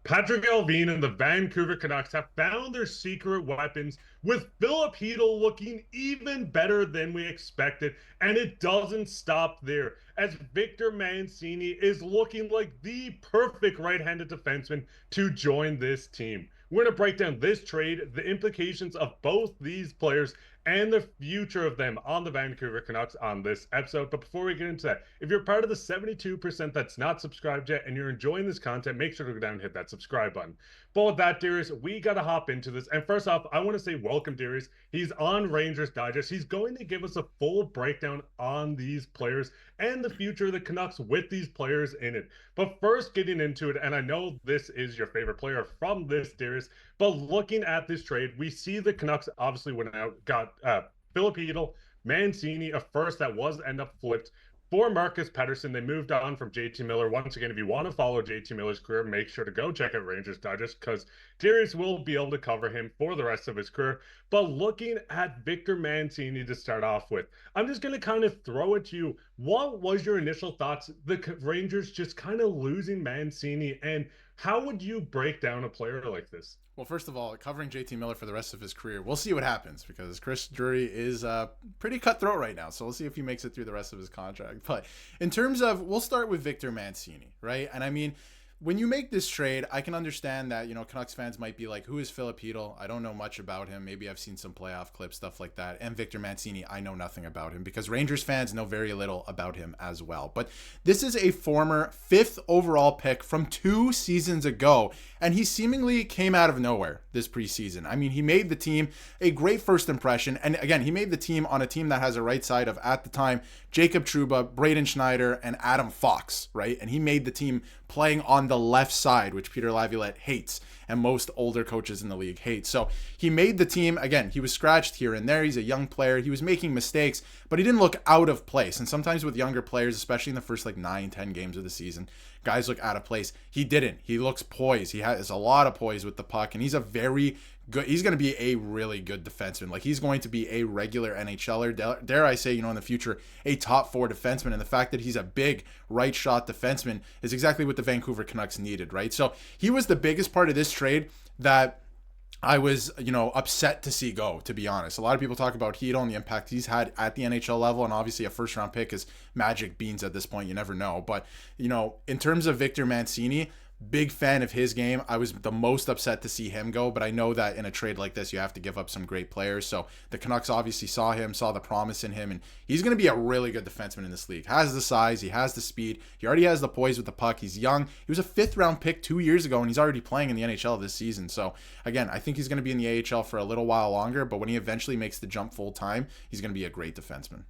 Patrick Alvin and the Vancouver Canucks have found their secret weapons, with Filip Chytil looking even better than we expected. And it doesn't stop there, as Victor Mancini is looking like the perfect right-handed defenseman to join this team. We're going to break down this trade, the implications of both these players, and the future of them on the Vancouver Canucks on this episode. But before we get into that, if you're part of the 72% that's not subscribed yet and you're enjoying this content, make sure to go down and hit that subscribe button. But with that, Darius, we got to hop into this. And first off, I want to say welcome, Darius. He's on Rangers Digest. He's going to give us a full breakdown on these players and the future of the Canucks with these players in it. But first, getting into it, and I know this is your favorite player from this, Darius, but looking at this trade, we see the Canucks obviously went out, got Filip Chytil, Mancini, a first that was end up flipped. For Marcus Pettersson, they moved on from JT Miller. Once again, if you want to follow JT Miller's career, make sure to go check out Rangers Digest, because Darius will be able to cover him for the rest of his career. But looking at Victor Mancini to start off with, I'm just going to kind of throw it to you. What was your initial thoughts? The Rangers just kind of losing Mancini, and how would you break down a player like this? Well, first of all, covering JT Miller for the rest of his career, we'll see what happens, because Chris Drury is pretty cutthroat right now. So we'll see if he makes it through the rest of his contract. But in terms of, we'll start with Victor Mancini, right? And I mean, when you make this trade, I can understand that, Canucks fans might be like, who is Filip Chytil? I don't know much about him. Maybe I've seen some playoff clips, stuff like that. And Victor Mancini, I know nothing about him, because Rangers fans know very little about him as well. But this is a former 5th overall pick from 2 seasons ago, and he seemingly came out of nowhere this preseason. I mean, he made the team a great first impression. And again, he made the team on a team that has a right side of, at the time, Jacob Trouba, Braden Schneider, and Adam Fox, right? And he made the team playing on the left side, which Peter Laviolette hates and most older coaches in the league hate. So he made the team. Again, he was scratched here and there. He's a young player. He was making mistakes, but he didn't look out of place. And sometimes with younger players, especially in the first 9-10 games of the season, guys look out of place. He didn't. He looks poised. He has a lot of poise with the puck, and he's a very good, he's going to be a really good defenseman. He's going to be a regular NHLer, dare I say, in the future, a top 4 defenseman. And the fact that he's a big right shot defenseman is exactly what the Vancouver Canucks needed, right? So he was the biggest part of this trade that I was, upset to see go, to be honest. A lot of people talk about Chytil and the impact he's had at the NHL level, and obviously a first-round pick is magic beans at this point. You never know. But, in terms of Victor Mancini, big fan of his game. I was the most upset to see him go, but I know that in a trade like this, you have to give up some great players. So the Canucks obviously saw the promise in him, and he's going to be a really good defenseman in this league. Has the size, he has the speed, he already has the poise with the puck. He's young. He was a 5th round pick 2 years ago, and he's already playing in the NHL this season. So again, I think he's going to be in the AHL for a little while longer, but when he eventually makes the jump full time, he's going to be a great defenseman.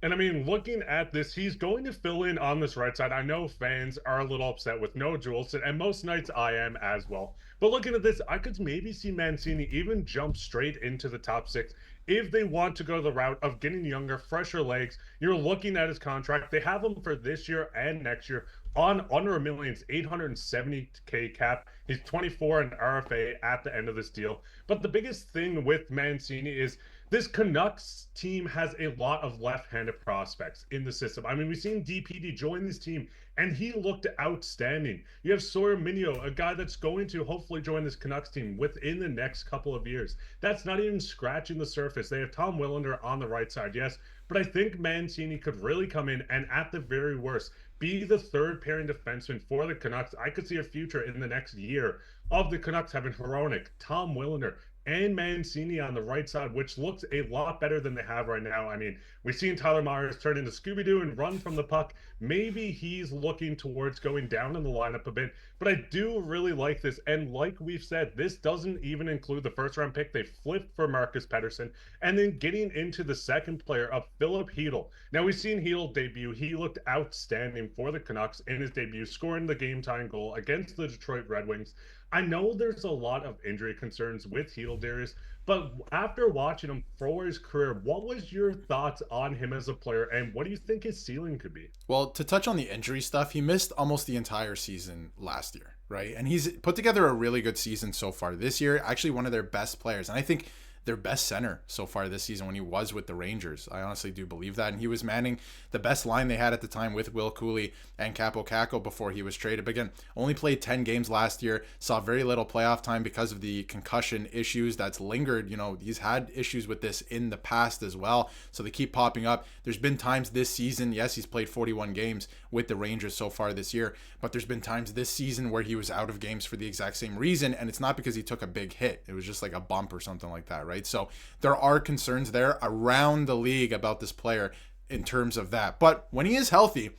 And I mean, looking at this, he's going to fill in on this right side. I know fans are a little upset with no Juleson, and most nights I am as well. But looking at this, I could maybe see Mancini even jump straight into the top 6 if they want to go the route of getting younger, fresher legs. You're looking at his contract. They have him for this year and next year on under $1 million, $870K cap. He's 24 and RFA at the end of this deal. But the biggest thing with Mancini is this Canucks team has a lot of left-handed prospects in the system. I mean, we've seen DPD join this team, and he looked outstanding. You have Sawyer Minio, a guy that's going to hopefully join this Canucks team within the next couple of years. That's not even scratching the surface. They have Tom Willander on the right side, yes, but I think Mancini could really come in and, at the very worst, be the 3rd pairing defenseman for the Canucks. I could see a future in the next year of the Canucks having Hronek, Tom Willander, and Mancini on the right side, which looks a lot better than they have right now. I mean, we've seen Tyler Myers turn into Scooby-Doo and run from the puck. Maybe he's looking towards going down in the lineup a bit, but I do really like this. And like we've said, this doesn't even include the first-round pick they flipped for Marcus Pettersson, and then getting into the second player of Filip Chytil. Now, we've seen Chytil debut. He looked outstanding for the Canucks in his debut, scoring the game-tying goal against the Detroit Red Wings. I know there's a lot of injury concerns with Chytil, Darius, but after watching him for his career, what was your thoughts on him as a player, and what do you think his ceiling could be? Well, to touch on the injury stuff, he missed almost the entire season last year, right? And he's put together a really good season so far this year, actually one of their best players. And I think their best center so far this season when he was with the Rangers. I honestly do believe that. And he was manning the best line they had at the time with Will Cooley and Capo Caco before he was traded. But again, only played 10 games last year, saw very little playoff time because of the concussion issues that's lingered. He's had issues with this in the past as well. So they keep popping up. There's been times this season, yes, he's played 41 games with the Rangers so far this year, but there's been times this season where he was out of games for the exact same reason, and it's not because he took a big hit. It was just like a bump or something like that, right? So there are concerns there around the league about this player in terms of that. But when he is healthy,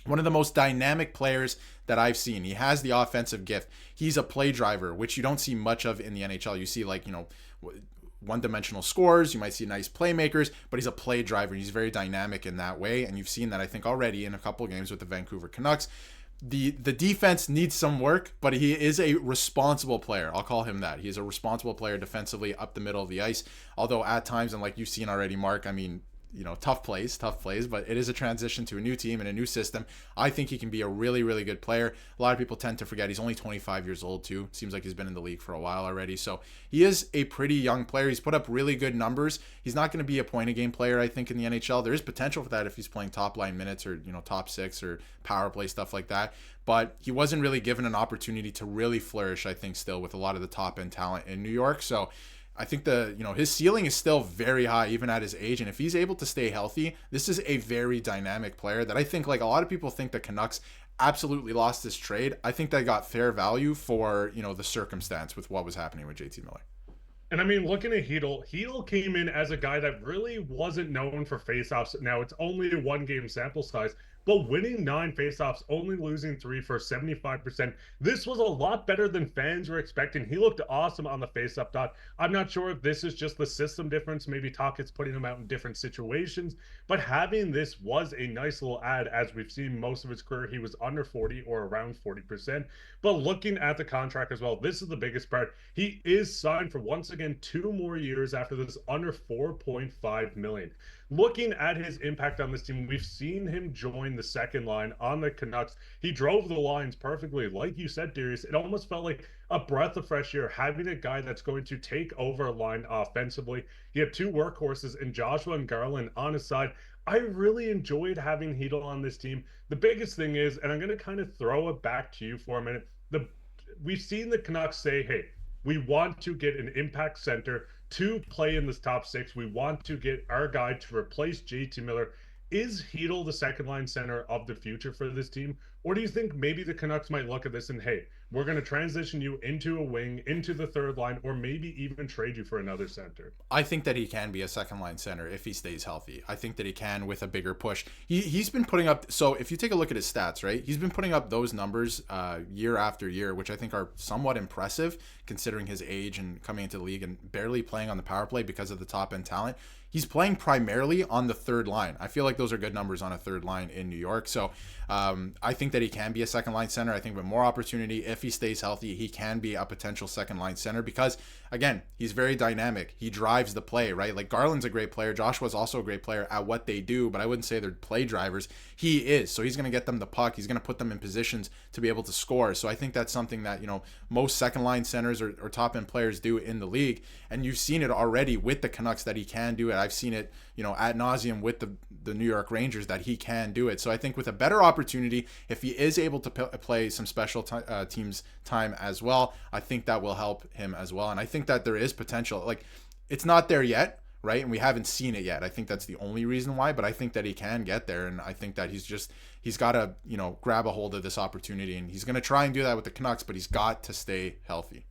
one of the most dynamic players that I've seen. He has the offensive gift. He's a play driver, which you don't see much of in the NHL. You see one-dimensional scores. You might see nice playmakers, but he's a play driver. And he's very dynamic in that way, and you've seen that, I think, already in a couple of games with the Vancouver Canucks. The defense needs some work, but he is a responsible player. I'll call him that. He is a responsible player defensively up the middle of the ice, although at times, and like you've seen already, Mark, I mean, tough plays, but it is a transition to a new team and a new system. I think he can be a really, really good player. A lot of people tend to forget he's only 25 years old too. Seems like he's been in the league for a while already. So he is a pretty young player. He's put up really good numbers. He's not going to be a point a game player, I think, in the NHL. There is potential for that if he's playing top line minutes or, top six or power play, stuff like that. But he wasn't really given an opportunity to really flourish, I think, still with a lot of the top end talent in New York. So I think his ceiling is still very high even at his age, and if he's able to stay healthy, this is a very dynamic player that I think, like, a lot of people think the Canucks absolutely lost this trade. I think they got fair value for the circumstance with what was happening with JT Miller. And I mean, looking at Chytil came in as a guy that really wasn't known for faceoffs. Now, it's only a one-game sample size, but winning 9 faceoffs, only losing 3 for 75%. This was a lot better than fans were expecting. He looked awesome on the faceoff dot. I'm not sure if this is just the system difference. Maybe Talkett's putting him out in different situations, but having this was a nice little add. As we've seen most of his career, he was under 40 or around 40%. But looking at the contract as well, this is the biggest part. He is signed for, once again, 2 more years after this, under $4.5 million. Looking at his impact on this team, we've seen him join the second line on the Canucks. He drove the lines perfectly. Like you said, Darius, it almost felt like a breath of fresh air having a guy that's going to take over a line offensively. He had 2 workhorses in Joshua and Garland on his side. I really enjoyed having Chytil on this team. The biggest thing is, and I'm going to kind of throw it back to you for a minute, we've seen the Canucks say, hey, we want to get an impact center to play in this top 6. We want to get our guy to replace JT Miller. Is Chytil the second line center of the future for this team? Or do you think maybe the Canucks might look at this and, hey, we're going to transition you into a wing, into the third line, or maybe even trade you for another center? I think that he can be a second line center if he stays healthy. I think that he can with a bigger push. He's been putting up, so if you take a look at his stats, right, he's been putting up those numbers year after year, which I think are somewhat impressive considering his age and coming into the league and barely playing on the power play because of the top end talent. He's playing primarily on the third line. I feel like those are good numbers on a third line in New York. So I think that he can be a second line center. I think with more opportunity, if he stays healthy, he can be a potential second line center because, again, he's very dynamic. He drives the play, right? Like, Garland's a great player. Joshua's also a great player at what they do, but I wouldn't say they're play drivers. He is. So he's going to get them the puck. He's going to put them in positions to be able to score. So I think that's something that, most second line centers or top end players do in the league. And you've seen it already with the Canucks that he can do it. I've seen it, ad nauseum with the New York Rangers that he can do it. So I think with a better opportunity, if he is able to play some special teams time as well, I think that will help him as well. And I think that there is potential. Like, it's not there yet, right? And we haven't seen it yet. I think that's the only reason why, but I think that he can get there. And I think that he's got to, grab a hold of this opportunity, and he's going to try and do that with the Canucks, but he's got to stay healthy.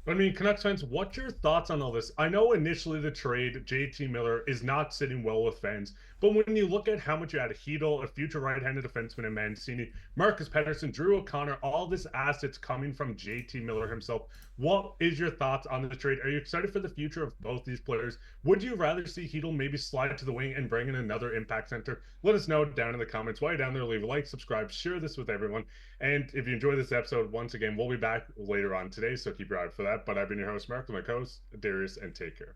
I mean, Canucks fans, what's your thoughts on all this? I know initially the trade, JT Miller, is not sitting well with fans, but when you look at how much you had Chytil, a future right-handed defenseman in Mancini, Marcus Pettersson, Drew O'Connor, all this assets coming from JT Miller himself, what is your thoughts on the trade? Are you excited for the future of both these players? Would you rather see Chytil maybe slide to the wing and bring in another impact center? Let us know down in the comments. While you're down there, leave a like, subscribe, share this with everyone. And if you enjoy this episode, once again, we'll be back later on today, so keep your eye out for that. But I've been your host, Mark, with my co-host, Darius, and take care.